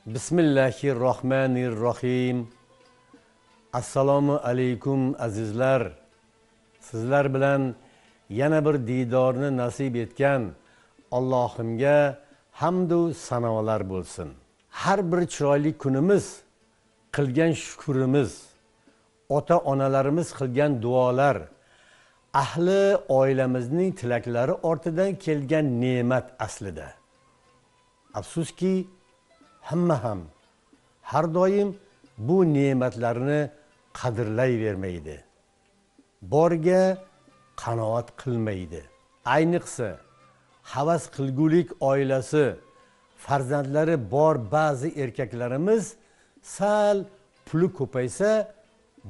Bismillahirrohmanirrohim. Assalomu alaykum azizlar. Sizlar bilan yana bir didorni nasib etgan Allohimga hamd va sanolar bo'lsin. Har bir chiroyli kunimiz, qilgan shukrimiz, ota-onalarimiz qilgan duolar, ahli oilamizning tilaklari ortidan kelgan ne'mat aslida. Afsuski hamma ham har doim bu ne'matlarni qadrlayvermaydi. Borga qanoat qilmaydi. Ayniqsa havas qilgulik oilasi, farzandlari bor ba'zi erkaklarimiz sal puli ko'paysa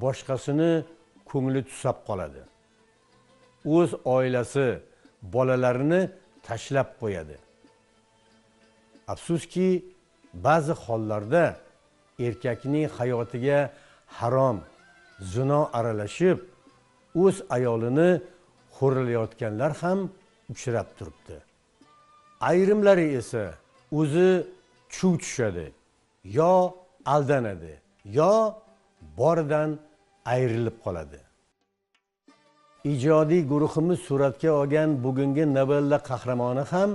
boshqasini ko'ngli tusab qoladi. O'z oilasi, bolalarini tashlab qo'yadi. Afsuski ba'zi hollarda erkakning hayotiga harom, zino aralashib, o'z ayolini xo'rlayotganlar ham uchrab turibdi. Ayrimlari esa o'zi chuv tushadi, yo aldanadi, yo boridan ayrilib qoladi. Ijodiy guruhimiz suratga olgan bugungi novella qahramoni ham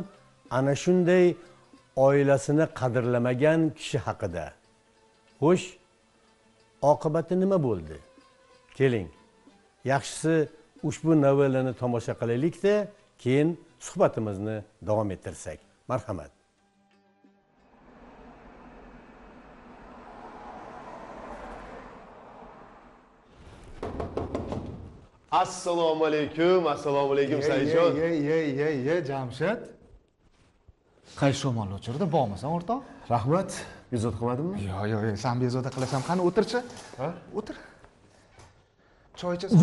ana shunday oilasini qadrlamagan kishi haqida. Xo'sh, oqibati nima bo'ldi? Keling, yaxshisi ushbu novellani tomosha qilaylik-da, keyin suhbatimizni davom ettirsak. Marhamat. Assalomu alaykum Saidjon. Ye, Jamshid. Qaysi ro'molni o'chirdi? Bormisan, o'rtoq? Rahmat. Bezovta qilmadimmi? Yo'q, sen bezovta qilasan. Qani o'tirchi? Ha? O'tir. Choy ichasan?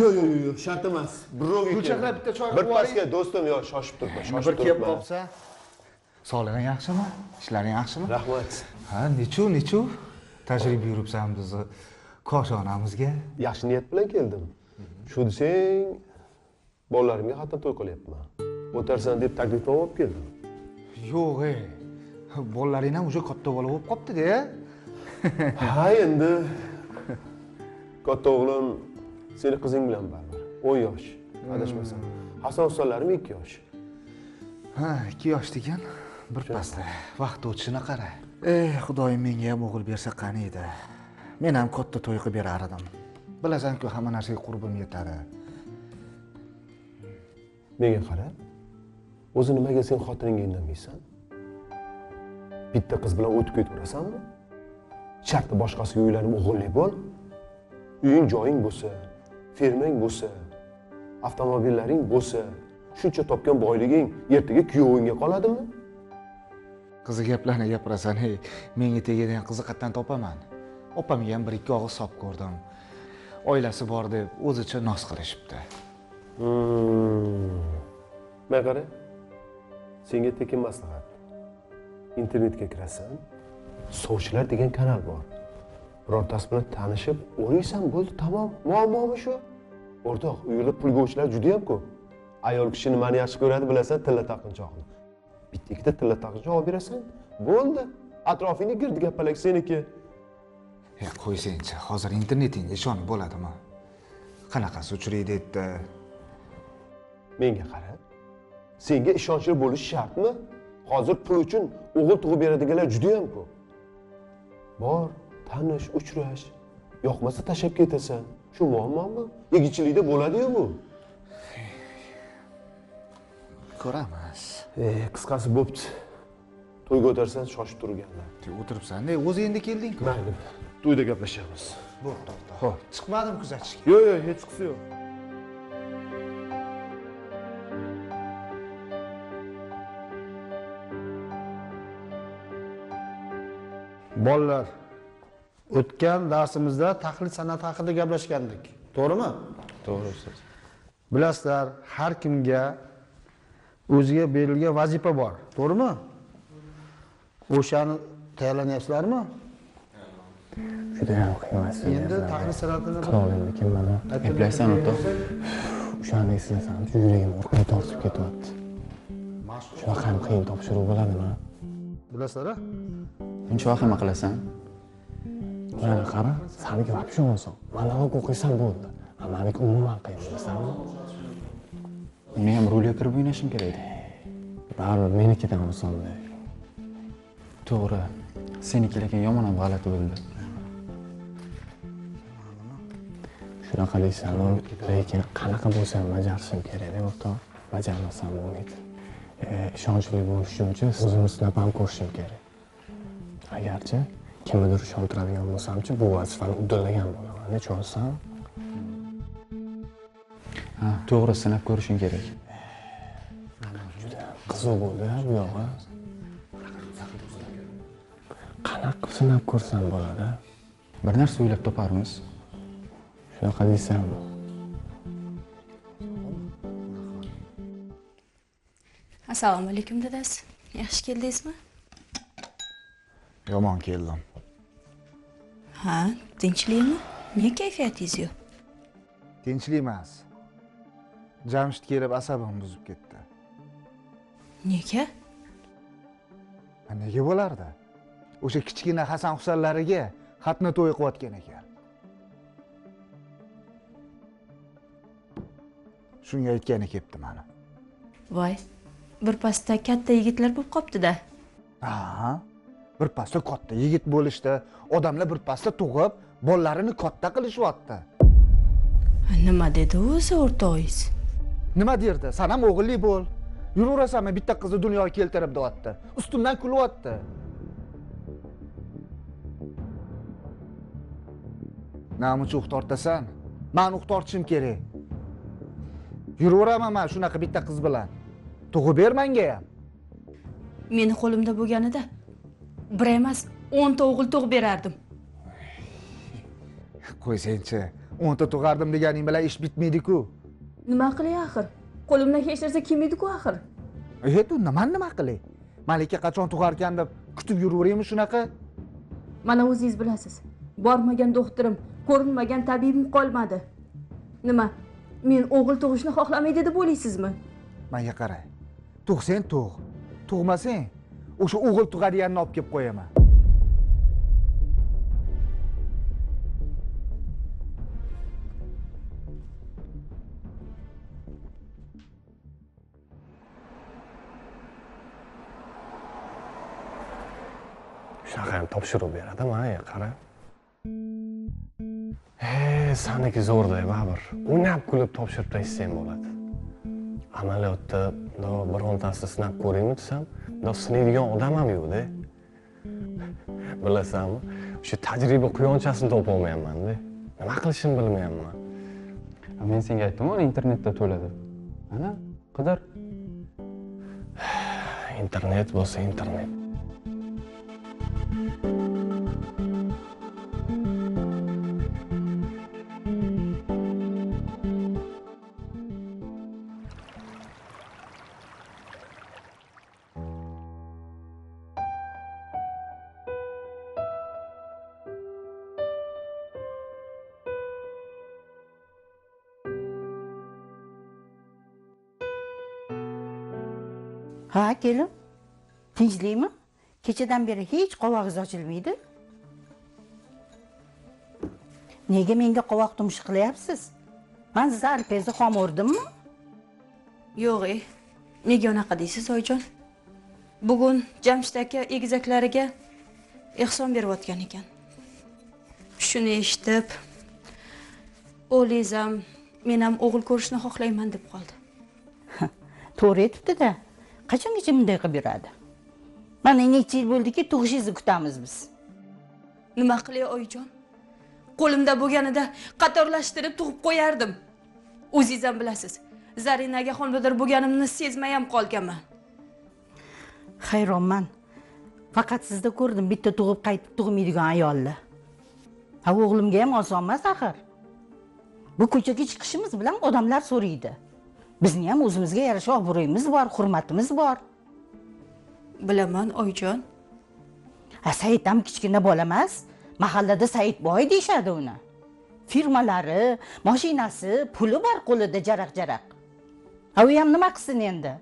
Yo'q, shart emas. Birovga Gulchaqlar bitta choy bir pasga do'stim, yo shoshib turibman. Bir kelib qolsa. Sog'lig'ing yaxshimi? Ishlaring yaxshimi? Rahmat. Ha, nechuv tashrif buyuribsan bizni koshonamizga? Yaxshi niyat bilan keldim. Shu desang, bolalarimga xatdan to'y qilyapman. O'tarsan deb taklif olib keldim. Yo'q, bolalaring ham o'sha katta bola bo'lib qopti-da. Ha, endi katta o'g'lim seni qizing bilan baravar. 10 yosh. Adashmasam. Hasan ustalarim 2 yosh. Ha, 2 yosh degan bir pasda vaqt o'tishini qara. Xudoyim menga ham o'g'il bersa qani edi. Men ham katta to'y qilib berar edim. Bilasan-ku, hamma narsaga qurbim yetadi. Menga qara. O'zi nimaga sen xotiningga indamaysan? Bitta qiz bilan o'tib ketaverasanmi? Shartta boshqasiga uylanib o'g'illik bo'l. Uying joying bo'lsa, fermang bo'lsa, avtomobillaring bo'lsa, shuncha topgan boyliging ertaga kuyovingga qoladimi? Qiziq gaplarni gapirasan, menga tegadigan qiziqatdan topaman. Opamga ham bir ikki og'iz sop ko'rdim. Oilasi bor deb o'zicha noz qilishibdi. Men qara. Senga tekin maslahat. Internetga kirasan, Sovchilar degan kanal bor. Birortasi bilan tanishib, o'raysan, bo'ldi, tamom. Muammomi shu? O'rtoq, u yerda pulgovchilar juda ham ko'p. Ayol kishi nimani yaxshi ko'radi, bilasan, tilla taqinchoqni. Bitta ikkita tilla taqinchoq olib berasan, bo'ldi. Atrofingni girdi gapalak seniki. Qo'ysangchi, hozir internetingga ishonib bo'ladimi? Qanaqasi uchraydi dedi. Menga qara. Senga ishonchli bo'lish shartmi? Hozir pul uchun o'g'il tug'ib beradiganlar juda ham ko'p. Bor, tanish, uchrash. Yoqmasa tashlab ketasan. Shu muammomi? Yigitchilikda bo'ladi-yu bu. Ko'ramiz. Qisqasi bo'pti. To'yga o'tarsan, shoshib turganlar. O'tiribsan-da, o'zi endi kelding-ku. Mayli. To'yda gaplashamiz. Bo'pti. Xo'p. Chiqmadim kuzatishga. Yo'q, hech chiqsa yo'q. Bolalar, o'tgan darsimizda tahlil san'ati haqida gaplashgandik. To'g'rimi? To'g'ri, ustoz. Bilasizlar, har kimga o'ziga berilgan vazifa bor. To'g'rimi? O'shani tayyorlanyapsizlarmi? Juda ham qiyin. Endi tahlil san'atini qilolmayman mana. Eplaysan o'rtoq. O'shani eslasam, yuragim o'rqib tortib ketyapti. Shunaqa ham qiyin topshiriq bo'ladimi? Bilasizlar-a? Buncha vahima qilasan? Mana qara, saniki вообще oson. Monolog o'qiysan bo'ldi. Meniki umuman qiyin, bilasanmi? Uni ham rolga kirib o'ynashim kerak edi. Baribir menikidan osonda. To'g'ri. Seniki lekin yomon ham g'alati bo'ldi. Shunaqa deysan, lekin qanaqa bo'lsa ham bajarishim kerak, o'rtoq. Bajarmasam bo'lmaydi. Ishonchli bo'lish uchun o'zimni sinab ham ko'rishim kerak. Agarchi kimnidir ishontiradigan bo'lsam-chi, bu vazifani uddalagan bo'laman. Nechunsan? Ha, to'g'ri sinab ko'rishing kerak. Juda qiziq bo'ldi bu yog'i. Qanaqa sinab ko'rsam bo'ladi? Bir narsa o'ylab toparmiz. Shunaqa deysanmi? Assalomu alaykum dadasi. Yaxshi keldingizmi? Yomon keldim. Ha, tinchlikmi? Niye kayfiyatingiz yo'q? Tinchlik emas. Jamshid kelib asabim buzib ketdi. Nega? Nega bo'lardi? O'sha kichkina Hasan Husanlariga xatni to'y qilayotgan ekan. Shunga aytgani kelibdi mana. Voy, bir pasda katta yigitlar bo'lib qopti-da. Ha, bir pasda katta yigit bo'lishdi. Odamlar bir pasda tug'ib, bolalarini katta qilishyapti. Nima dedi o'zi o'rtog'ingiz? Nima derdi? Sen ham o'g'illi bo'l. Yuraverasanmi bitta qizni dunyoga keltirib deyapti. Ustimdan kulyapti. Namuncha o'q tortasan? Men o'q tortishim kerak. Yuraveraman men shunaqa bitta qiz bilan. Tug'ib ber menga ham. Meni qo'limda bo'lganida bir emas 10 ta o'g'il tug'ib berardim. Qo'ysangchi, 10 ta tug'ardim deganing bilan ish bitmaydi-ku. Nima qilay axir? Qo'limdan hech narsa kelmaydi-ku axir. U nima qilay? Malika qachon tug'arkan deb kutib yuraveraymi shunaqa? Mana o'zingiz bilasiz. Bormagan doktorim, ko'rinmagan tabibim qolmadi. Nima? Men o'g'il tug'ishni xohlamaydi deb o'ylaysizmi? Menga qara. Tug'sang tug'. Tug'masang, o'sha o'g'il tug'adiganini olib kelib qo'yaman. Shunaqa ham topshirib beradi, mana qara. Saniki zo'rday baribir. O'ynab kulib topshirib tashlsam bo'ladi. Amaliyotda birontasini sinab ko'raymi desam, sinaydigan odam ham yo'q-da. Bilasanmi? O'sha tajriba quyonchasini topolmayapman-da. Nima qilishimni bilmayapman. Men senga aytdim-ku, internetda to'ladi. Ana, qidar. Internet bo'lsa internet. Ha, kelin. Tinchlikmi? Kechadan beri hech qovog'ingiz ochilmaydi. Nega menga qovoq tumshi qilyapsiz? Men sizni arpangizni xom o'rdimmi? Yo'q, nega unaqa deysiz, oyijon? Bugun Jamshid aka egizaklariga ehson berayotgan ekan. Shuni eshitib, o'lizam men ham o'g'il ko'rishni xohlayman deb qoldi. To'g'ri aytibdi-da. Qachongacha bunday qilib yuradi? Mana necha yil bo'ldiki, tug'ishingizni kutamiz biz. Nima qilay, oyijon? Qo'limda bo'lganida qatorlashtirib tug'ib qo'yardim. O'zingiz ham bilasiz. Zarinaga xonbodor bo'lganimni sezmay ham qolganman. Hayronman. Faqat sizda ko'rdim bitta tug'ib qaytib tug'maydigan ayolni. Ha, o'g'limga ham oson emas axir. Bu ko'chaga chiqishimiz bilan odamlar so'raydi. Bizni ham o'zimizga yarasha obro'yimiz bor, hurmatimiz bor. Bilaman, oyijon. Ha, Said ham kichkina bola emas. Mahallada Saidboy deyshadi uni. Firmalari, mashinasi, puli bor qo'lida jaraq-jaraq. Ha, u ham nima qilsin endi?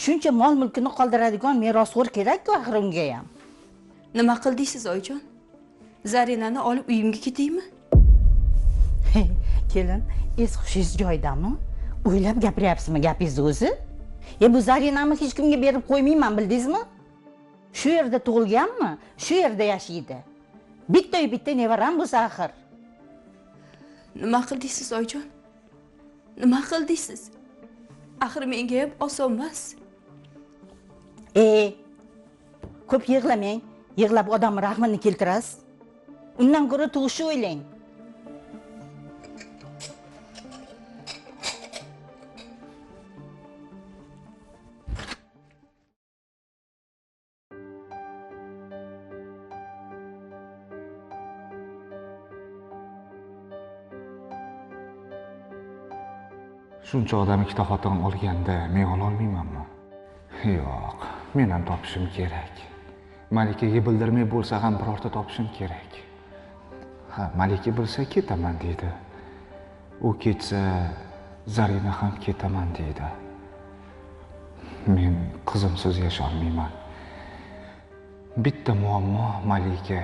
Shuncha mol mulkini qoldiradigan merosxo'r kerak-ku axir unga ham. Nima qildingiz oyijon? Zarinani olib uyimga ketaymi? Kelin, es hushingiz joyidami? O'ylab gapiryapsizmi gapingizni o'zi? Bu Zarinamni hech kimga berib qo'ymayman, bildingizmi? Shu yerda tug'ilganmi? Shu yerda yashaydi. Bitta nevaram bo'lsa axir. Nima qildingiz oyijon? Nima qildingiz? Axir menga ham oson emas. Ko'p yig'lamang. Yig'lab odam rahmini keltirasiz. Undan ko'ra tug'ishni o'ylang. Shuncha odam ikkita xotin olganda men ololmaymanmi? Yo'q, men ham topishim kerak. Malikaga bildirmay bo'lsa ham birorta topishim kerak. Malika bilsa ketaman deydi. U ketsa Zarina ham ketaman deydi. Men qizimsiz yasha olmayman. Bitta muammo Malika.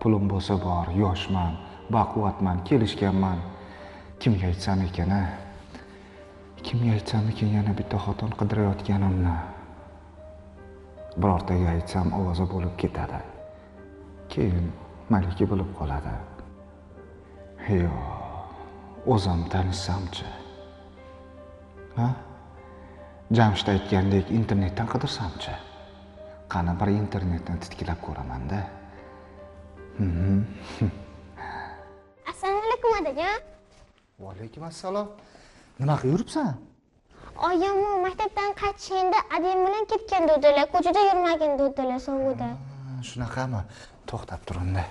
Pulim bo'lsa bor, yoshman, baquvvatman, kelishganman. Kimga aytsam ekan, Kimga aytsam ekan yana bitta xotin qidirayotganimni? Birortaga aytsam ovoza bo'lib ketadi. Keyin Malika bilib qoladi. Yo'q, o'zim tanishsamchi. Jamshid aytgandek internetdan qidirsamchi? Qani bir internetni titkilab ko'raman-da. Assalomu alaykum otajon. Va alaykum assalom. Nima qilib yuribsan? Oyim maktabdan qaytishganda adem bilan ketgan dedilar. Ko'chada yurmagin dedilar sovuqda. Shunaqami? To'xtab turing-da.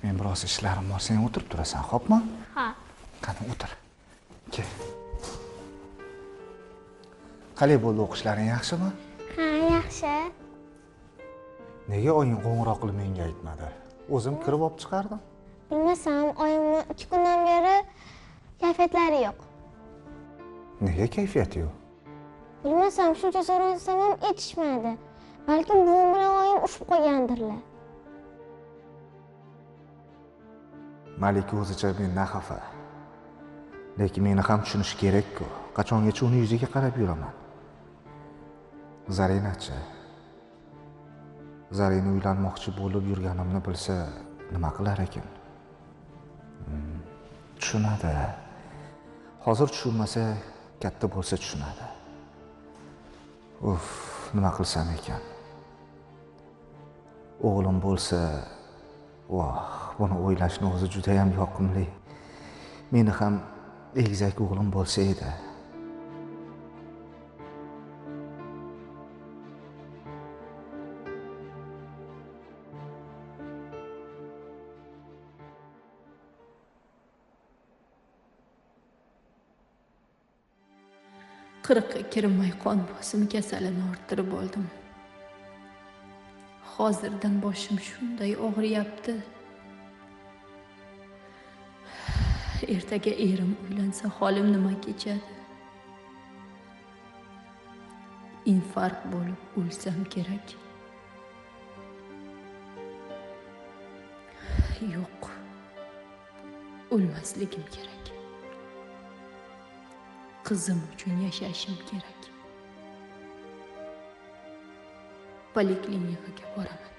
Men biroz ishlarim bor, sen o'tirib turasan, xo'pmi? Ha. Qani o'tir. Kel. Qalay bo'ldi o'qishlaring, yaxshimi? Ha, yaxshi. Nega oying qo'ng'iroq qilib menga aytmadi? O'zim kirib olib chiqardim. Bilmasam, oyimni 2 kundan beri kayfiyatlari yo'q. Nega kayfiyati yo'q? Bilmasam, shuncha so'rasam ham aytishmadi. Balkim buvim bilan oyim ushib qo'ygandirlar. Malika o'zicha mendan xafa. Lekin meni ham tushunish kerak-ku. Qachongacha uni yuziga qarab yuraman? Zarinachi. Zarina uylanmoqchi bo'lib yurganimni bilsa, nima qilar ekan? Tushunadi. Hozir tushunmasa, katta bo'lsa tushunadi. Nima qilsam ekan? O'g'lim bo'lsa, buni o'ylashni o'zi juda ham yoqimli. Meni ham egizak o'g'lim bo'lsa edi. Qirqqa kirmay qon bosimi kasalini orttirib oldim. Hozirdan boshim shunday og'riyapti. Ertaga erim uylansa holim nima kechadi? Infarkt bo'lib o'lsam kerak. Yo'q. O'lmasligim kerak. Qizim uchun yashashim kerak. Poliklinikaga boraman.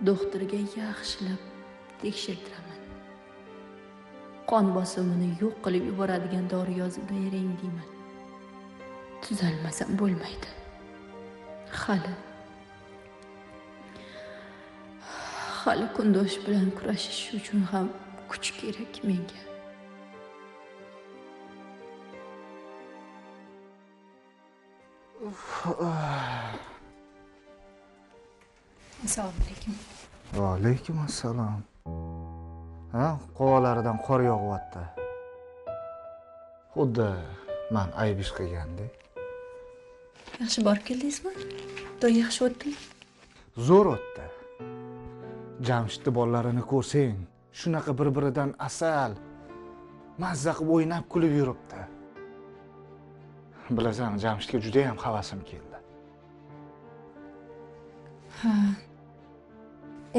Doktorga yaxshilab tekshirtiraman. Qon bosimini yo'q qilib yuboradigan dori yozib bering deyman. Tuzalmasam bo'lmaydi. Hali kundosh bilan kurashish uchun ham kuch kerak menga. Assalomu alaykum. Va alaykum assalom. Qovalaridan qor yog'yapti. Xuddi men ayb ish qilgandek. Yaxshi borib keldingizmi? To'y yaxshi o'tdimi? Zo'r o'tdi. Jamshidni bolalarini ko'rsang, shunaqa bir-biridan asal, mazza qilib o'ynab kulib yuribdi. Bilasan, Jamshidga juda ham havasim keldi. Ha.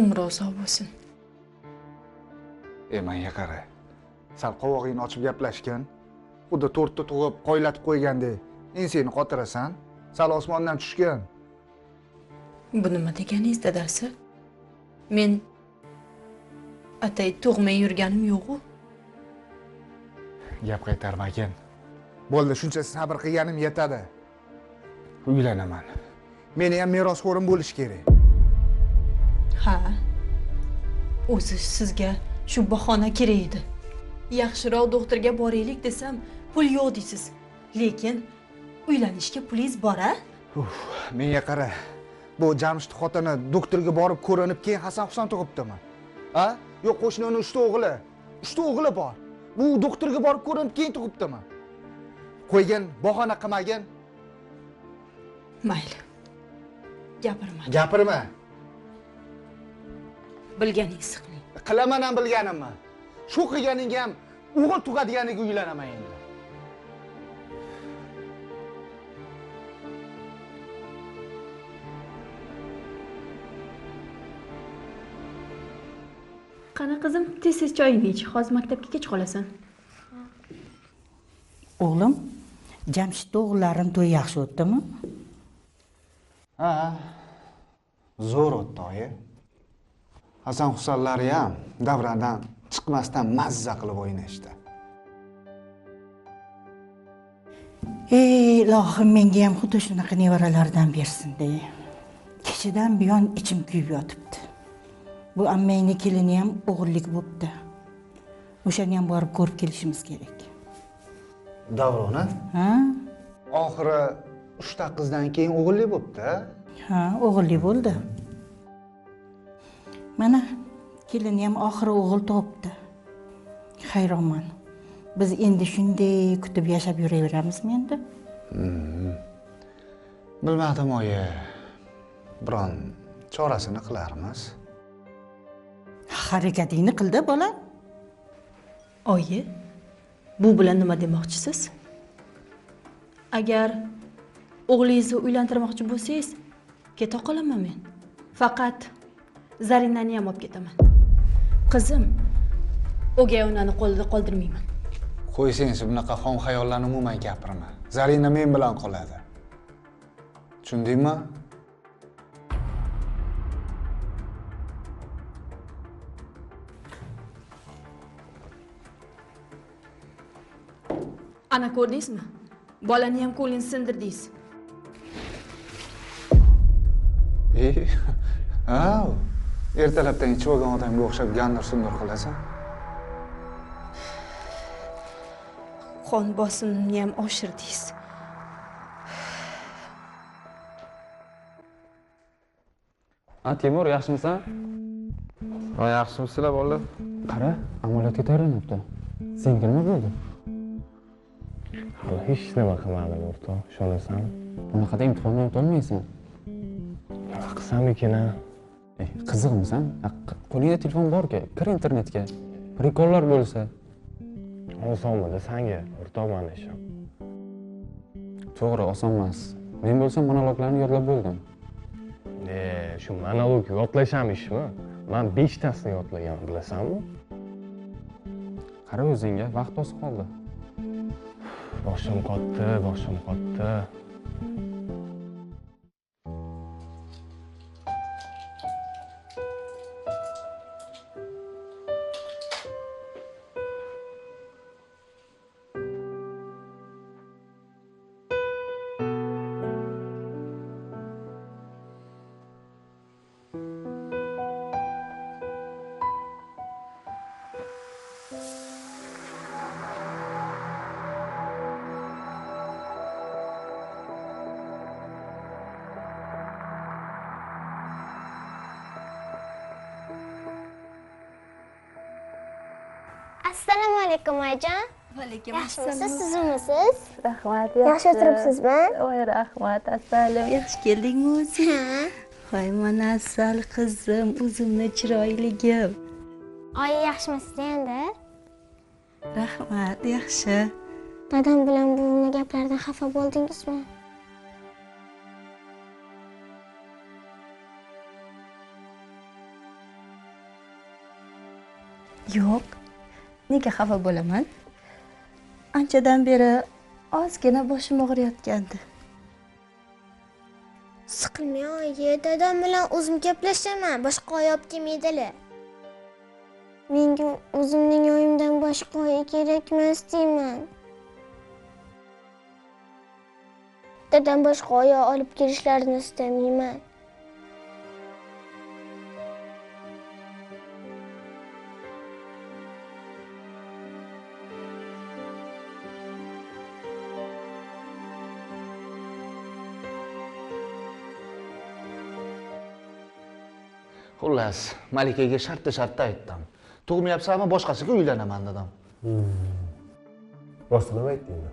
Umri uzoq bo'lsin. Menga qara. Sal qovog'ingni ochib gaplashgan. Xuddi tortni tug'ib, qoylatib qo'ygandek. Ensangni qotirasan. Sal osmondan tushgan. Bu nima deganingiz dadasi? Men atay tug'may yurganim yo'q-ku. Gap qaytarmagin. Bo'ldi, shuncha sabr qilganim yetadi. Uylanaman. Meni ham merosxo'rim bo'lish kerak. Ha. O'zi sizga shu bahona kerak edi. Yaxshiroq doktorga boraylik desam, pul yo'q deysiz. Lekin uylanishga pulingiz bor-a? Menga qara. Bu Jamshid xotini doktorga borib ko'rinib, keyin Hasan Husan tug'ibdimi? Ha? Yo'q, qo'shnining 3 ta o'g'li. 3 ta o'g'li bor. Bu doktorga borib ko'rinib, keyin tug'ibdimi? Qo'ygin, bahona qilmagin. Mayli. Gapirma. Gapirma. Bilganingizni qiling. Qilaman ham bilganimni. Shu qilganingga ham o'g'il tug'adiganiga uylanaman endi. Qani qizim, tez-tez choyingni ich. Hozir maktabga kech qolasan. O'g'lim, Jamshid o'g'illarim to'y yaxshi o'tdimi? Ha. Zo'r o'tdi, oyi. Hasan Husanlari ham davradan chiqmasdan mazza qilib o'ynashdi. Ilohim menga ham xuddi shunaqa nevaralardan bersin-da. Kechadan buyon ichim kuyib yotibdi. Bu ammangning kelini ham o'g'illik bo'pti. O'shani ham borib ko'rib kelishimiz kerak. Davrona? Ha? Oxiri 3 ta qizdan keyin o'g'illik bo'pti. Ha, o'g'illik bo'ldi. Mana kelini ham oxiri o'g'il topdi. Hayronman. Biz endi shunday kutib yashab yuraveramizmi endi? Bilmadim, oyi. Biron chorasini qilarmiz. Harakatingni qildi, bola. Oyi, bu bilan nima demoqchisiz? Agar o'g'lingizni uylantirmoqchi bo'lsangiz, keta qolaman men. Faqat Zarinani ham olib ketaman. Qizim, o'gay onani qo'lida qoldirmayman. Qo'ysangiz, bunaqa xom xayollarni umuman gapirma. Zarina men bilan qoladi. Tushundingmi? Ana ko'rdingizmi? Bolani ham qo'lini sindirdingiz. Ertalabdan ichib olgan odamga o'xshab gandir-sundir qilasan. Qon bosimini ham oshirdingiz. Timur, yaxshimisan? Yaxshimisizlar bolalar? Qara, amaliyotga tayyorlanyapti. Senga nima bo'ldi? Hali hech nima qilmadim, o'rtoq. Ishonasanmi? Bunaqada imtihondan o'tolmaysan. Nima qilsam ekan? Qiziqmisan? Qo'lingda telefon bor-ku, kir internetga. Prikollar bo'lsa. Osonmi sanga, o'rtoq mana ishim. To'g'ri, oson emas. Men bo'lsam monologlarni yodlab bo'ldim. Shu monolog yodlash ham ishmi? Men 5 tasini yodlaganman, bilasanmi? Qara o'zingga, vaqt oz qoldi. Boshim qotdi. Assalomu alaykum oyijon. Va alaykum Yaxshimisiz, sizmisiz? Rahmat. Yaxshi o'tiribsizmi? Voy, rahmat. Assalam, yaxshi keldingmi o'zi? Ha. Voy, mana asal qizim, o'zimni chiroyligim. Oyi, yaxshimisiz endi? Rahmat, yaxshi. Dadam bilan buvimni gaplaridan xafa bo'ldingizmi? Yo'q. Nega xafa bo'laman? Anchadan beri ozgina boshim og'riyotgandi. Siqilmang oyi, dadam bilan o'zim gaplashaman, boshqa oy olib kelmaydilar. Menga o'zimning oyimdan boshqa oy kerakmas deyman. Dadam boshqa oy olib kelishlarini istamayman. Xullas, Malikaga shartta aytdim. Tug'mayapsanmi, boshqasiga uylanaman dedim. Rostini aytdingmi?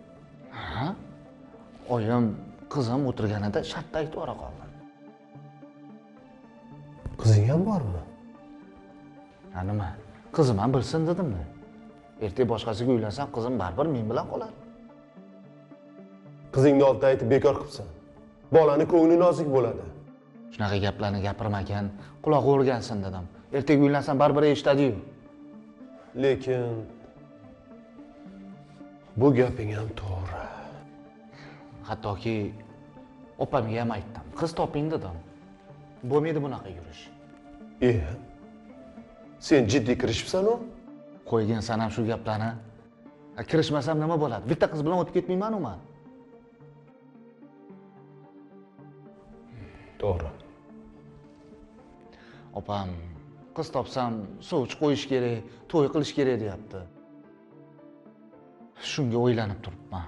Ha? Oyim qizim o'tirganida shartta aytib o'ra qoldi. Qizing ham bormi? Ha nima? Qizim ham bilsin dedim-mi? Ertaga boshqasiga uylansam, qizim baribir men bilan qoladi. Qizingni oldida aytib bekor qilibsan. Bolani ko'ngli nozik bo'ladi. Shunaqa gaplarni gapirmagan, quloq o'rgansin dedim. Ertaga uylansam baribir eshitadi-yu. Lekin bu gaping ham to'g'ri. Hattoki opamga ham aytdim. Qiz toping dedim. Bo'lmaydi bunaqa yurish. Sen jiddiy kirishibsan-ku? Qo'ygan san ham shu gaplarni. Kirishmasam nima bo'ladi? Bitta qiz bilan o'tib ketmayman-ku men. To'g'ri. Opam qiz topsam sovchi qo'yish kerak, to'y qilish kerak deyapti. Shunga o'ylanib turibman.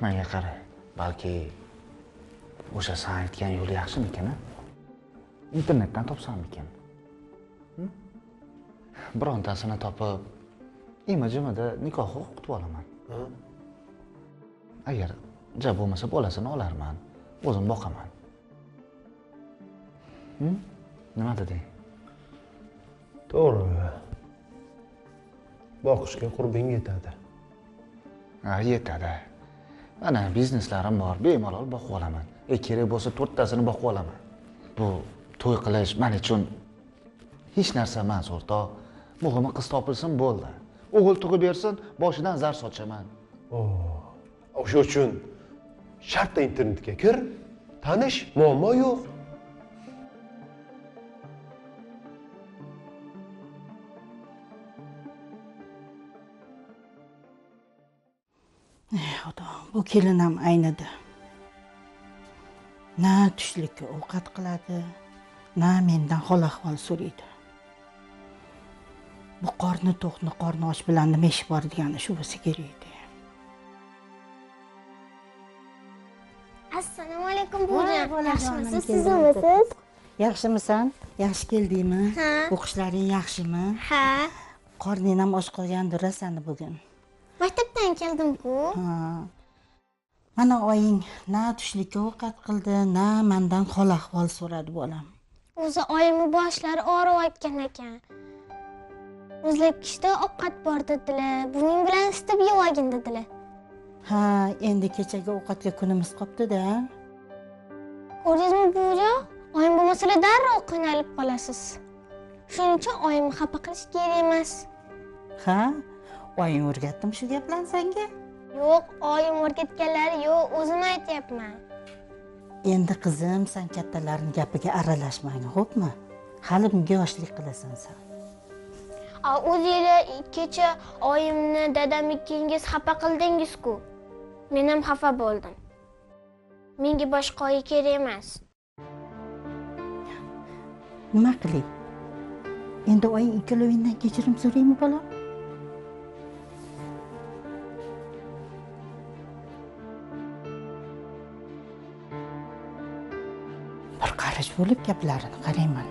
Menga qara, balki o'sha sen aytgan yo'l yaxshimikan-a? Internetdan topsammikan? Birontasini topib, imijimida nikoh o'qitib olaman. Agar ja bo'lmasa bolasini olarman, o'zim boqaman. Nima deding? To'g'ri. Boqishga qurbing yetadi. Ha, yetadi. Mana bizneslarim bor, bemalol boqib olaman. Kerak bo'lsa 4 tasini boqib olaman. Bu to'y qilish men uchun hech narsa emas, o'rtoq. Muhimi qiz topilsin bo'ldi. O'g'il tug'ib bersin, boshidan zar sochaman. O'sha uchun shartta internetga kir, tanish, muammo yo'q. Xudo, bu kelin ham aynidi. Na tushlikka ovqat qiladi, na mendan hol-ahvol so'raydi. Bu qorni to'qni qorni och bilan nima ish bor degani shu bo'lsa kerak edi. Assalomu alaykum buvi. Yaxshimisiz? Siz nimasiz? Yaxshimisan? Yaxshi keldingmi? Ha. O'qishlaring yaxshimi? Ha. Qorning ham och qolgandir sani bugun. Maktabdan keldim-ku. Ha. Mana oying na tushlikka ovqat qildi, na mendan hol ahvol so'radi bolam. O'zi oyimni boshlari og'riyotgan ekan. Muzlatgichda ovqat bor dedilar. Buning bilan isitib yeb olgin dedilar. Ha, endi kechagi ovqatga kunimiz qopti-da. Ko'rdingizmi buvi? Oyim bo'lmasa darrov qiynalib qolasiz. Shuning uchun oyimni xafa qilish kerak emas. Ha? Oying o'rgatdim shu gaplarni senga? Yo'q, oyim o'rgatganlari yo'q, o'zim aytyapman. Endi qizim, sen kattalarning gapiga aralashmang, xo'pmi? Hali bunga yoshlik qilasan sen. O'zingiz kecha oyimni dadam ikkingiz xafa qildingiz-ku. Men ham xafa bo'ldim. Menga boshqa oy kerak emas. Nima qilay? Endi oying ikkalovingdan kechirim so'raymi, bolam? Bir qarish bo'lib gaplarini qarayman.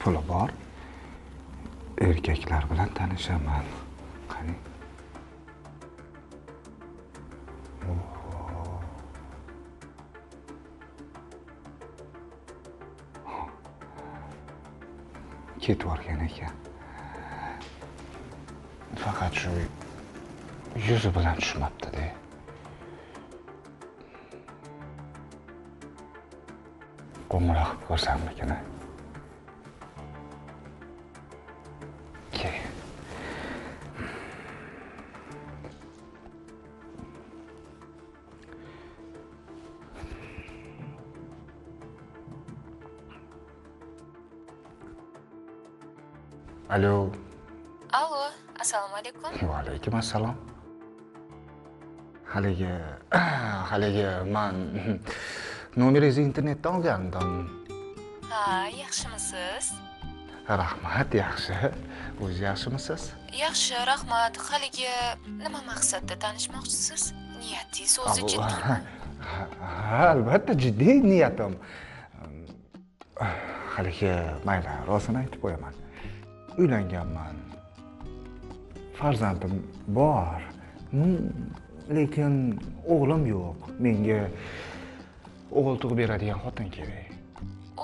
Puli bor. Erkaklar bilan tanishaman. Qani? Ketib borgan ekan. Faqat shu yuzi bilan tushmabdi-da. Qo'ng'iroq qilib ko'rsammikin? Ke. Alo. Allo, assalomu alaykum. Va alaykum assalom. Haligi men nomeringizni internetdan olgandim. Ha, yaxshimisiz? Rahmat, yaxshi. O'zingiz yaxshimisiz? Yaxshi, rahmat. Haligi nima maqsadda tanishmoqchisiz? Niyatingiz o'zi jiddiymi? Ha, albatta jiddiy niyatim. Haligi mayli, rostini aytib qo'yaman. Uylanganman. Farzandim bor. Lekin o'g'lim yo'q. Menga o'g'il tug'ib beradigan xotin kerak.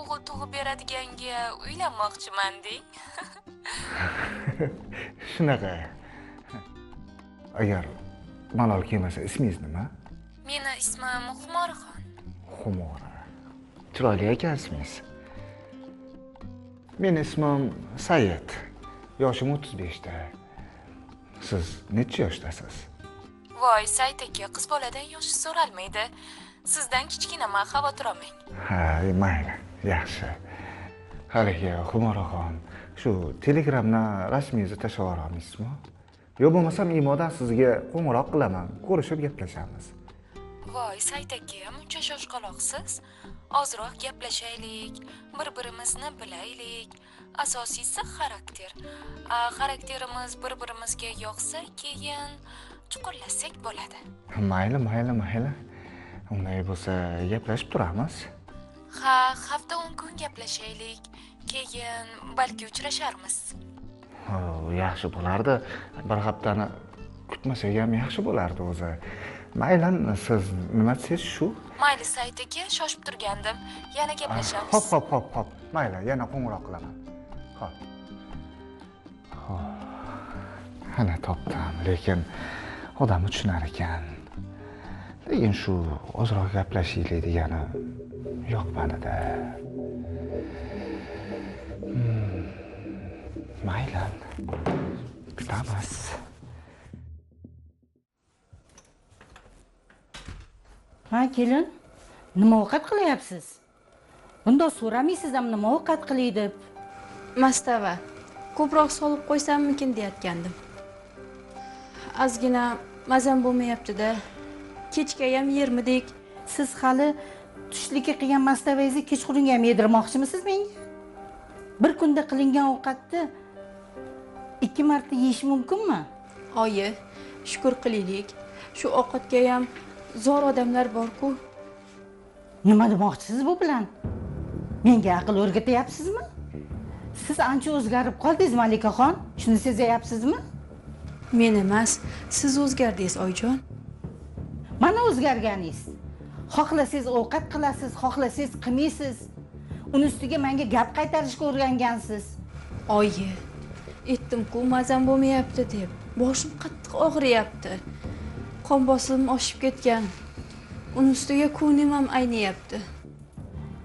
O'g'il tug'ib beradiganga uylanmoqchiman deng. Shunaqa. Agar malol kelmasa ismingiz nima? Meni ismim Xumoraxon. Xumora. Chiroyli ekan ismingiz. Meni ismim Said. Yoshim 35 da. Siz necha yoshdasiz? Voy, Said aka, qiz boladan yoshi so'ralmaydi. Sizdan kichkinaman, xavotir olmang. Ha, mayli, yaxshi. Haligi Xumoraxon, shu Telegramdan rasmingizni tashlab yuboramisizmi? Yo bo'lmasam imodan sizga qo'ng'iroq qilaman, ko'rishib gaplashamiz. Voy, Said aka, muncha shoshqaloqsiz. Ozroq gaplashaylik, bir-birimizni bilaylik. Asosiysi xarakter. Xarakterimiz bir-birimizga yoqsa, keyin chuqurlasak bo'ladi. Mayli. Unday bo'lsa gaplashib turamiz. Ha, hafta 10 kun gaplashaylik. Keyin balki uchrasharmiz. Yaxshi bo'lardi. Bir haftani kutmasak ham yaxshi bo'lardi o'zi. Mayli, siz nima desangiz shu? Mayli, Said aka, shoshib turgandim. Yana gaplashamiz. Hop. Mayli, yana qo'ng'iroq qilaman. Hop. Ana topdim, lekin odam tushunar ekan. Lekin shu ozroq gaplashaylik degani yoqmadi-da. Mayli. Kutamiz. Ha, kelin. Nima ovqat qilyapsiz? Bunda so'ramaysiz ham nima ovqat qilay deb. Mastava, ko'proq solib qo'ysammikin deyotgandim. Ozgina mazam bo'lmayapti-da. Kechga ham yermidek. Siz hali tushlikka qilgan mastavangizni kechqurunga ham yedirmoqchimisiz menga? Bir kunda qilingan ovqatni 2 marta yeyish mumkinmi? Oyi, shukr qilaylik. Shu ovqatga ham zo'r odamlar bor-ku. Nima demoqchisiz bu bilan? Menga aql o'rgatyapsizmi? Siz ancha o'zgarib qoldingiz, Malikaxon. Shuni sezayapsizmi? Men emas, siz o'zgardingiz, oyijon. Mana o'zgarganingiz. Xohlasangiz ovqat qilasiz, xohlasangiz qilmaysiz. Uni ustiga menga gap qaytarishga o'rgangansiz. Oyi, aytdim-ku, mazam bo'lmayapti deb. Boshim qattiq og'riyapti. Qon bosimim oshib ketgan. Uni ustiga ko'nglim ham ayniyapti.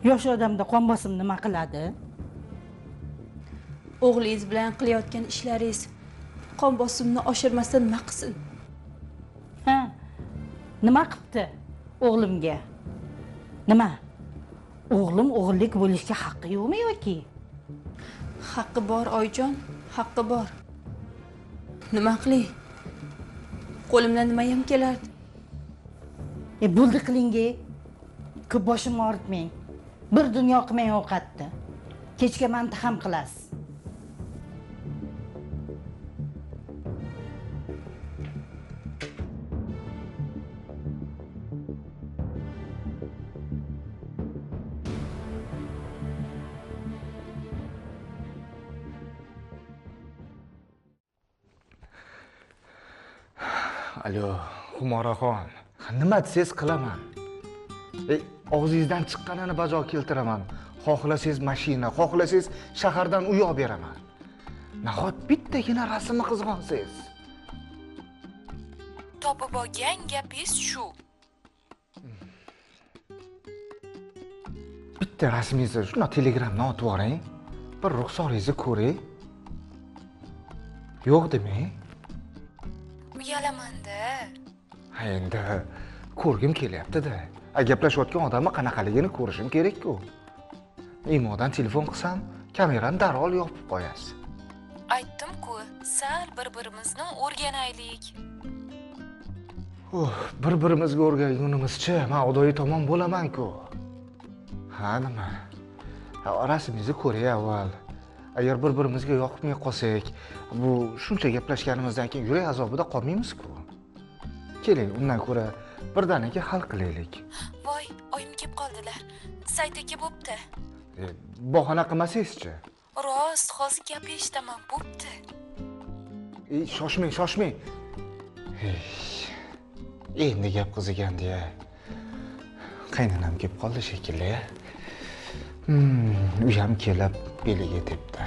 Yosh odamda qon bosim nima qiladi? O'g'lingiz bilan qilayotgan ishlaringiz qon bosimni oshirmasdan nima qilsin? Ha, nima qilibdi o'g'limga? Nima? O'g'lim o'g'illik bo'lishga haqqi yo'qmi yoki? Haqqi bor, oyijon, haqqi bor. Nima qilay? Qo'limdan nima ham kelardi? Bo'ldi qilingi. Ko'p boshimni og'ritmang. Bir dunyo qilmang ovqatni. Kechga manta ham qilasiz. Alo, Xumoraxon. Nima desangiz qilaman. Og'zingizdan chiqqanini bajo keltiraman. Xohlasangiz mashina, xohlasangiz shahardan uy olib beraman. Nahot bittagina rasmni qizg'onsangiz. topib olgan gapingiz shu. Bitta rasmingizni shuna telegramdan otib yuboring. Bir ruxsoringizni ko'ray. Yo'q demang. Uyalamanda. Ha endi ko'rgim kelyapti-da. Gaplashayotgan odamni qanaqaligini ko'rishim kerak-ku. Imodan telefon qilsam, kamerani darhol yopib qo'yasiz. Aytdim-ku, sal bir-birimizni o'rganaylik. Bir-birimizga o'rgangunimizcha men Xudoy tomon bo'laman-ku. Ha, nima? Rasmingizni ko'ray avval. Agar bir-birimizga yoqmay qolsak, bu shuncha gaplashganimizdan keyin yurak azobida qolmaymiz-ku. Keling, undan ko'ra birdaniga hal qilaylik. Voy, oyim kelib qoldilar. Saytga bo'pti. Bahona qilmasangizchi? Rost, hozir gap eshitaman, bo'pti. Shoshmang. Endi gap qizigan-da. Qaynonam kelib qoldi shekilli. Uyam kelib beliga tepdi.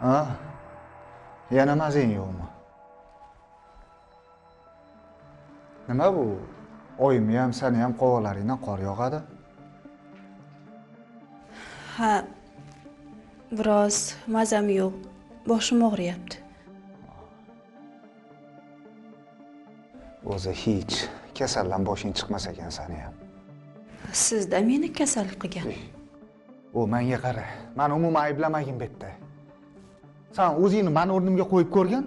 Ha? Yana mazing yo'qmi? Nima bu? Oyimni ham, seni ham qovalaringdan qor yog'adi. Ha, biroz mazam yo'q. Boshim og'riyapti. O'zi hech kasaldan boshing chiqmas ekan seni ham. Sizda meni kasal qilgan. O menga qara. Men umuman ayblamagin bu yerda. Sen o'zingni men o'rnimga qo'yib ko'rgan?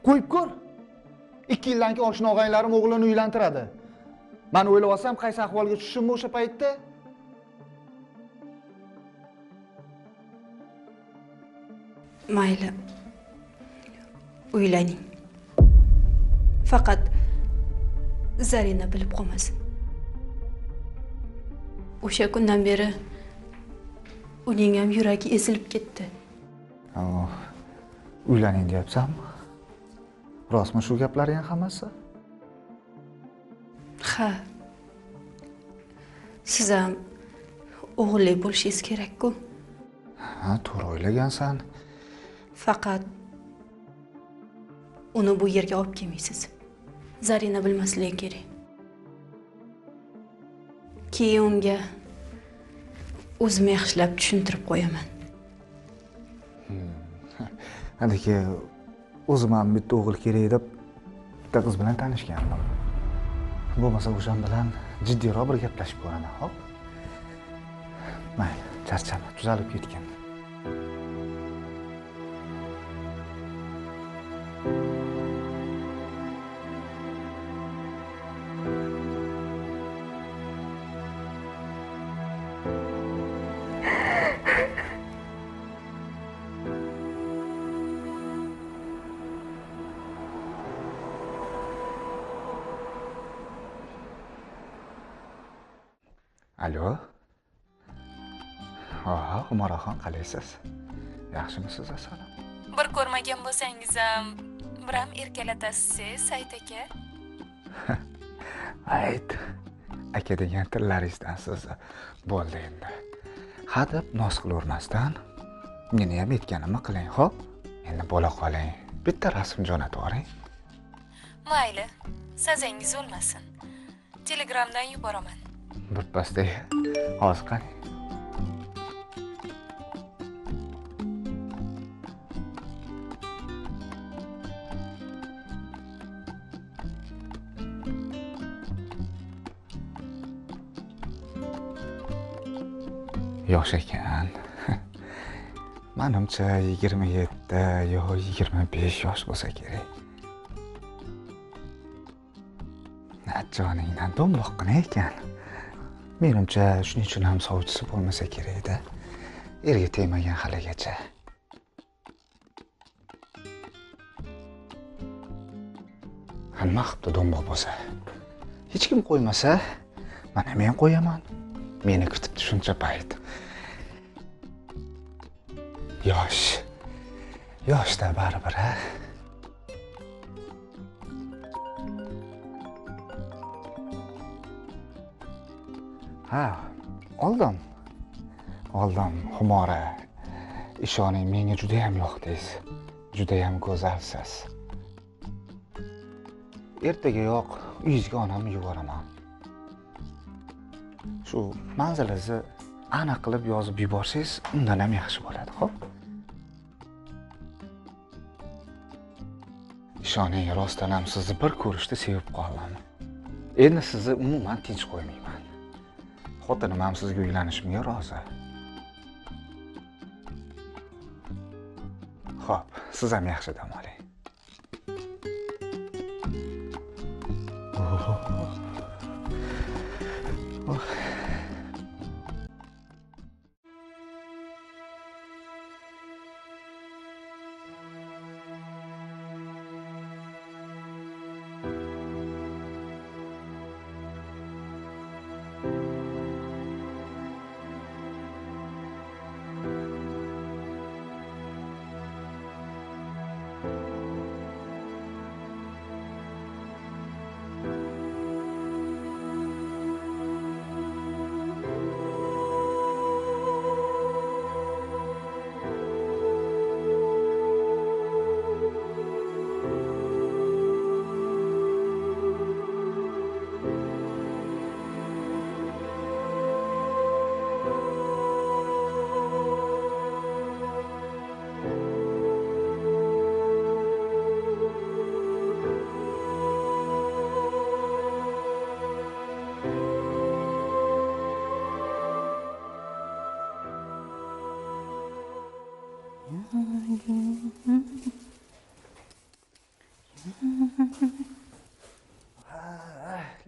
Qo'yib ko'r. 2 yildan keyin oshna og'aylarim o'g'lini uylantiradi. Men o'ylab olsam, qaysi ahvolga tushishimni o'sha paytda? Mayli. Uylaning. Faqat Zarina bilib qolmasin. O'sha kundan beri uning ham yuragi ezilib ketdi. Uylaning deyapsanmi? Rostmi shu gaplaring hammasi? Ha. Siz ham o'g'illi bo'lishingiz kerak-ku. Ha, to'g'ri o'ylagansan. Faqat uni bu yerga olib kelmaysiz. Zarina bilmasligi kerak. Keyin unga o'zim yaxshilab tushuntirib qo'yaman. Haligi o'zim ham bitta o'g'il kerak deb bitta qiz bilan tanishganman. Bo'lmasa o'shan bilan jiddiyroq bir gaplashib ko'raman, xo'p? Mayli, charchama, tuzalib ketgan. Alo. Umaroxon, qalaysiz? Yaxshimisiz, assalom? Bir ko'rmagan bo'lsangiz ham, bir ham erkalatasiz, Sayt aka. Ayt. Aka degan tillaringizdan sizni bo'ldi endi. Ha deb nos qilavermasdan meni ham aytganimni qiling, xo'p? Endi bo'la qoling. Bitta rasm jo'natib yuboring. Mayli, sazangiz o'lmasin. Telegramdan yuboraman. Birpasda hozir qani. Yosh ekan. Menimcha 27 yo 25 yosh bo'lsa kerak. Joningdan do'mboqqina ekan. Menimcha shuning uchun ham sovchisi bo'lmasa kerak-da. Erga tegmagan haligacha. Nima qilibdi do'mboq bo'lsa? Hech kim qo'ymasa, mana men qo'yaman. Meni kutibdi shuncha payt. Yoshda baribir, ha? Ha, oldim, Xumora. Ishoning, menga juda ham yoqdingiz. Juda ham go'zalsiz. Ertagayoq uyingizga onamni yuboraman. Shu manzilingizni aniq qilib yozib yuborsangiz, undan ham yaxshi bo'ladi, xo'p? Ishoning, rostdan ham sizni bir ko'rishda sevib qoldim. Endi sizni umuman tinch qo'ymayman. Xotinim ham sizga uylanishimga rozi. Xo'p, siz ham yaxshi dam oling.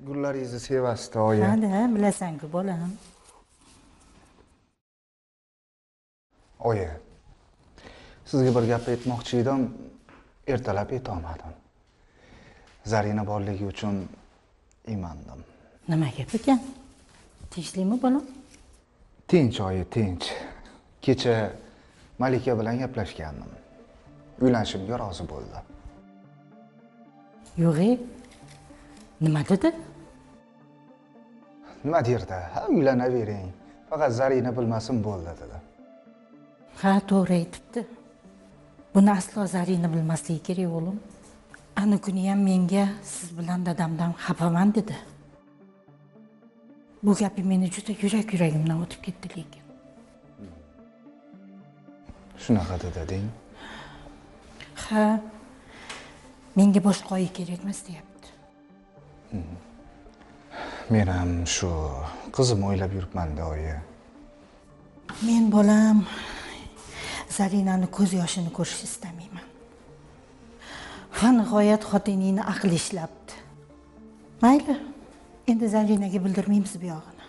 Gullaringizni sevasiz, oyi. Ha, bilasan-ku, bolam. Oyi, sizga bir gap aytmoqchi edim, ertalab aytolmadim. Zarina borligi uchun iymandim. Nima gap ekan? Tinchlikmi, bolam? Tinch, oyi, tinch. Kecha Malika bilan gaplashgandim. Uylanishimga rozi bo'ldi. Yo'q-e. Nima dedi? Nima derdi? Ha, uylanavering. Faqat Zarina bilmasin bo'ldi dedi. Ha, to'g'ri aytibdi. Buni aslo Zarina bilmasligi kerak, o'g'lim. Ana kuni ham menga siz bilan dadamdan xafaman dedi. Bu gapi meni juda yuragimdan o'tib ketdi lekin. Shunaqa deding? Ha, menga boshqa oy kerak emas deyapti. Men ham shu qizim o'ylab yuribman-da, oyi. Men bolam Zarinani ko'z yoshini ko'rish istamayman. Va nihoyat xotiningni aqli ishlabdi. Mayli, endi Zarinaga bildirmaymiz bu yog'ini.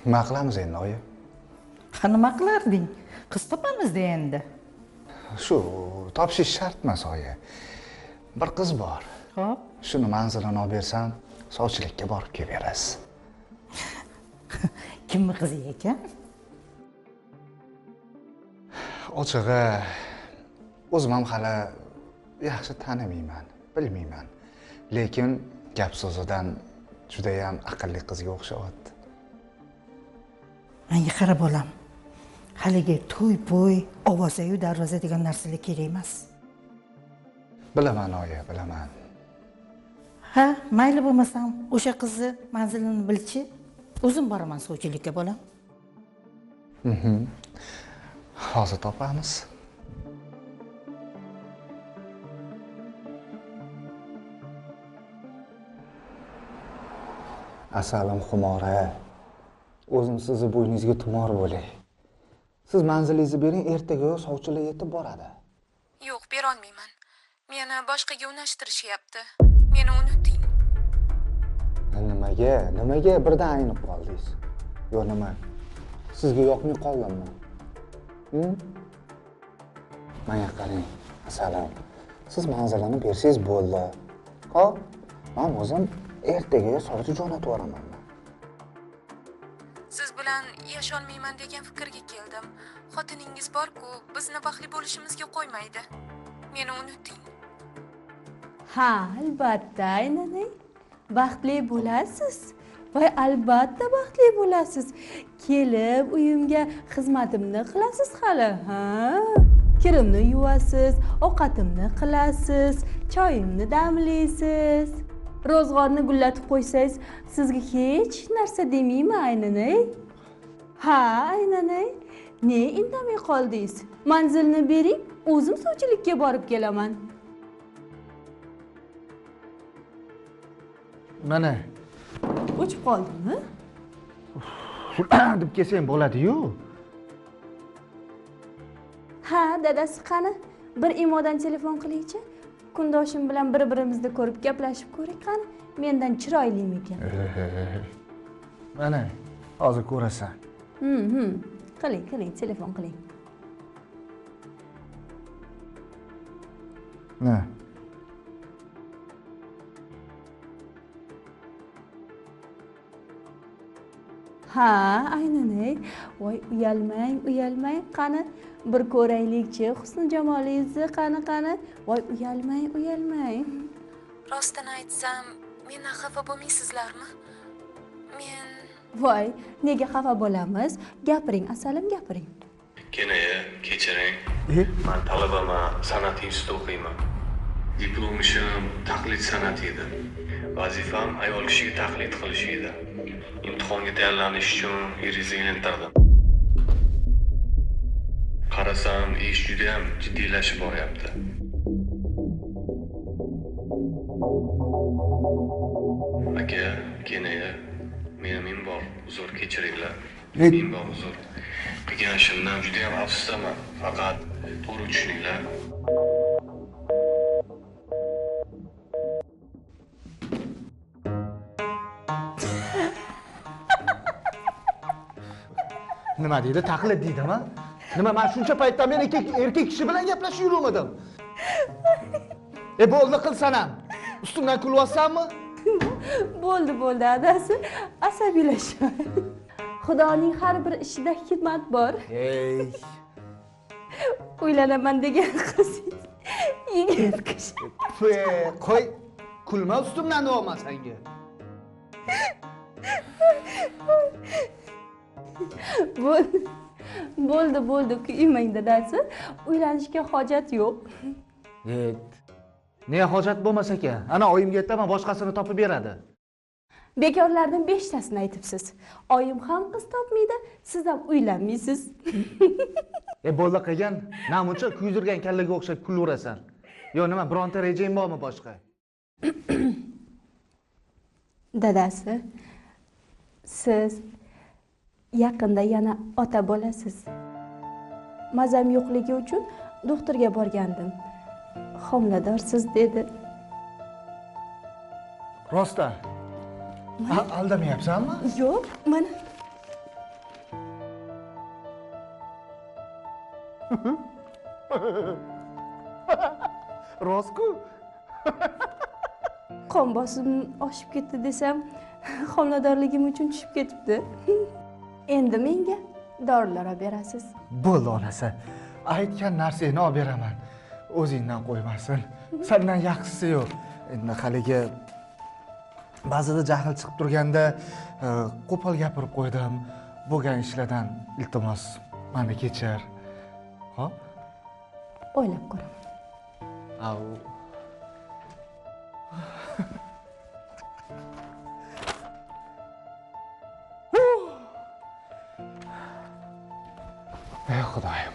Nima qilamiz endi, oyi? Ha, nima qilarding? Qiz topamiz-da endi. Shu topishish shart emas, oyi. Bir qiz bor. Xo'p. Shuni manzilini olib bersam, sovchilikka borib kelaverasiz. Kimni qizi ekan? Ochig'i, o'zim ham hali yaxshi tanimayman, bilmayman. Lekin gap so'zidan juda ham aqlli qizga o'xshayapti. Menga qara bolam. Haligi to'y-po'y, ovoza-yu darvoza degan narsalar kerak emas. Bilaman, oyi, bilaman. Ha, mayli bo'lmasam, o'sha qizni manzilini bilchi, o'zim boraman sovchilikka bolam. Hozir topamiz. Asalim Xumora, o'zim sizni bo'yningizga tumor bo'lay. Siz manzilingizni bering, ertaga sovchilar yetib boradi. Yo'q, bera olmayman. Meni boshqaga unashtirishyapti. Meni unuting. Nimaga birdan aynib qoldingiz? Yo nima? Sizga yoqmay qoldimmi? Menga qarang, Asalim. Siz manzilini bersangiz bo'ldi. Hop, men o'zim ertaga sovchi jo'natib yuboraman. Siz bilan yasholmayman degan fikrga keldim. Xotiningiz bor-ku, bizni baxtli bo'lishimizga qo'ymaydi. Meni unuting. Ha, albatta, aynanay. Baxtli bo'lasiz. Voy, albatta baxtli bo'lasiz. Kelib uyimga xizmatimni qilasiz hali, ha? Kirimni yuvasiz, ovqatimni qilasiz, choyimni damlaysiz. Ro'zg'orni gullatib qo'ysangiz, sizga hech narsa demayman, aynanay. Ha, aynanay. Ne indamay qoldingiz? Manzilni bering, o'zim sovchilikka borib kelaman. Mana O'chib qoldimmi? deb kelsang bo'ladi-yu. Ha, dadasi qani? Bir imodan telefon qiling-chi. Kundoshim bilan bir-birimizni ko'rib gaplashib ko'ring qani. Mendan chiroylimi ekan? Mana, hozir ko'rasan. Qiling, telefon qiling. Ne? Ha, aynanay. Voy, uyalmang, qani. Bir ko'raylikchi husn jamolingizni, qani. Voy, uyalmang. Rostini aytsam, mendan xafa bo'lmaysizlarmi? Men Voy, nega xafa bo'lamiz? Gapiring, asalim, gapiring. Kenaya, kechiring. Men talabaman, san'at institutida o'qiyman. Diplom ishim taqlid san'ati edi. Vazifam ayol kishiga taqlid qilish edi. Imtihonga tayyorlanish uchun ariza yo'naltirdim. Qarasam, ish juda ham jiddiylashib boryapti. Aka, Kenaya, men bor, uzr kechiringlar. Men bor, uzr. Qilgan ishimdan juda ham afsusdaman. Faqat to'g'ri tushuninglar. Nima deydi? Taqlid deydimi? Nima, men shuncha paytda men erkak kishi bilan gaplashib yurmadim. Bo'ldi qilsan ham. Ustimdan kulyapsanmi? Bo'ldi, adasi. Asabiylashma. Xudoning har bir ishida hikmat bor. Uylanaman degan qiz yigit kishi. Qo'y, kulma ustimdan nima senga. Bo'ldi, kuymang dadasi. Uylanishga hojat yo'q. Ne hojat bo'lmasa ekan? Ana oyimga aytaman, boshqasini topib beradi. Bekorlardan 5 tasini aytibsiz. Oyim ham qiz topmaydi, siz ham uylanmaysiz. Bo'ldi qilgan, namuncha kuydirgan kallaga o'xshab kulaverasan. Yo, nima, bironta rejang bormi boshqa? Dadasi, siz yaqinda yana ota bo'lasiz. Mazam yo'qligi uchun doktorga borgandim. Homiladorsiz dedi. Rosta? Aldamayapsanmi? Yo'q, mana. Rostku? Qon bosim oshib ketdi desam, homiladorligim uchun tushib ketibdi. Endi menga dorilar olib berasiz. Bo'ldi onasi. Aytgan narsangni olib beraman. O'zingdan qo'ymasin. Sendan yaxshisi yo'q. Endi haligi ba'zida jahl chiqib turganda qo'pol gapirib qo'ydim. Bo'lgan ishlardan iltimos meni kechir. Xo'p? O'ylab ko'raman. Au. Ey Xudoyim.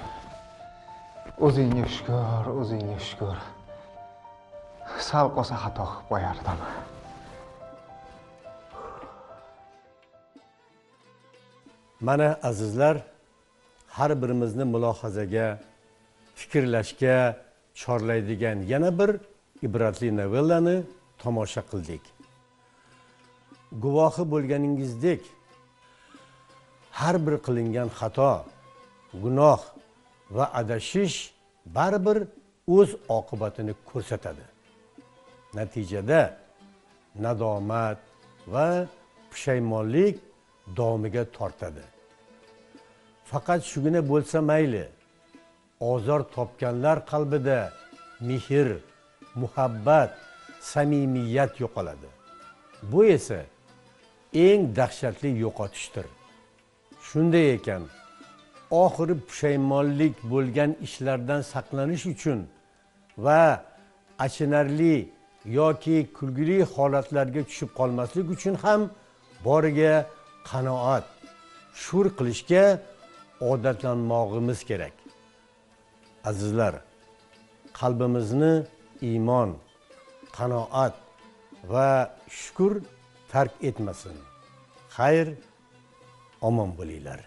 O'zingga shukr. Sal qolsa xato qilib qo'yardim. Mana azizlar, har birimizni mulohazaga, fikrlashga chorlaydigan yana bir ibratli novellani tomosha qildik. Guvohi bo'lganingizdek, har bir qilingan xato, gunoh va adashish baribir o'z oqibatini ko'rsatadi. natijada nadomat va pushaymonlik domiga tortadi. Faqat shugina bo'lsa mayli, ozor topganlar qalbida mehr, muhabbat, samimiyat yo'qoladi. Bu esa eng dahshatli yo'qotishdir. Shunday ekan, oxiri pushaymonlik bo'lgan ishlardan saqlanish uchun va achinarli yoki kulgili holatlarga tushib qolmaslik uchun ham boriga qanoat, shukr qilishga odatlanmog'imiz kerak. Azizlar, qalbimizni iymon, qanoat va shukr tark etmasin. Xayr, omon bo'linglar.